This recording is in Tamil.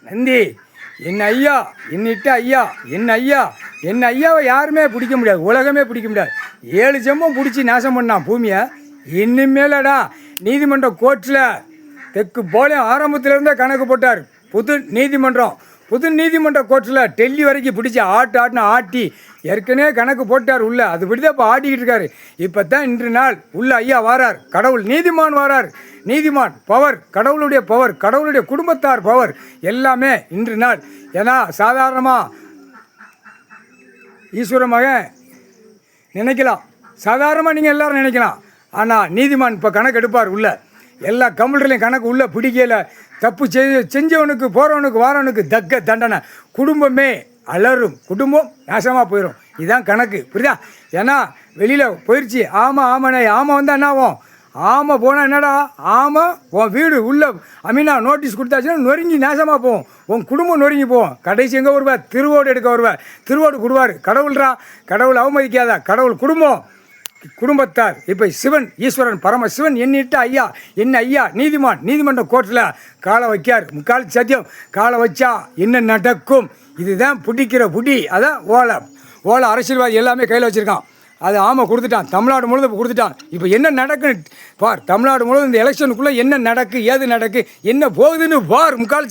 நந்தி என் ஐயா என்னிட்ட ஐயா என் ஐயாவை யாருமே பிடிக்க முடியாது, உலகமே பிடிக்க முடியாது. 7 ஜென்மம் பிடிச்சி நாசம் பண்ணான் பூமியை. இனிமேலடா நீதிமன்ற கோர்ட்டில் தெற்கு போலே ஆரம்பத்திலேருந்தே கணக்கு போட்டார். புது நீதிமன்ற கோர்ட்டில் டெல்லி வரைக்கும் பிடிச்சி ஆட்டுன்னு ஆட்டி ஏற்கனவே கணக்கு போட்டார் உள்ள. அதுபடி தான் இப்போ ஆட்டிக்கிட்டு இருக்காரு. இப்போ தான் இன்று நாள் உள்ள ஐயா வாரார். கடவுள் நீதிமான் வாரார். நீதிமான் பவர், கடவுளுடைய பவர், கடவுளுடைய குடும்பத்தார் பவர் எல்லாமே இன்று நாள். ஏன்னா சாதாரணமாக ஈஸ்வர மகன் நினைக்கலாம், சாதாரணமாக நீங்கள் எல்லோரும் நினைக்கலாம். ஆனால் நீதிமான் இப்போ கணக்கு எடுப்பார் உள்ள. எல்லா கம்ப்யூட்டர்லையும் கணக்கு உள்ள பிடிக்கல. தப்பு செஞ்சவனுக்கு போகிறவனுக்கு வாரவனுக்கு தக்க தண்டனை. குடும்பமே அலரும், குடும்பம் நாசமாக போயிடும். இதுதான் கணக்கு, புரியுதா? ஏன்னா வெளியில் போயிடுச்சு. ஆமாண்ணே, ஆமை வந்தால் என்ன ஆகும்? ஆமை போனால் என்னடா ஆமாம் உன் வீடு உள்ள அமீனா நோட்டீஸ் கொடுத்தாச்சுன்னா நொறுங்கி நாசமாக போவோம். உன் குடும்பம் நொறுங்கி போவோம். கடைசி எங்கே வருவார்? திருவோடு எடுக்க வருவார். திருவோடு கொடுவார். கடவுள்ரா, கடவுள் அவமதிக்காத, கடவுள் குடும்பத்தார். இப்போ சிவன் ஈஸ்வரன் பரமசிவன் என்னிட்ட ஐயா நீதிமன்ற கோர்ட்டில் காலை வைக்கார். முக்கால் சத்தியம் காலை வச்சா என்ன நடக்கும்? இதுதான் பிடிக்கிற புடி. அதான் ஓலை அரசியல்வாதி எல்லாமே கையில் வச்சுருக்கான். அது ஆமை கொடுத்துட்டான். தமிழ்நாடு முழுவதும் கொடுத்துட்டான். இப்போ என்ன நடக்குன்னு பார். தமிழ்நாடு முழுவதும் இந்த எலெக்ஷனுக்குள்ளே என்ன நடக்கு, ஏது நடக்கு, என்ன போகுதுன்னு பார். முக்கால்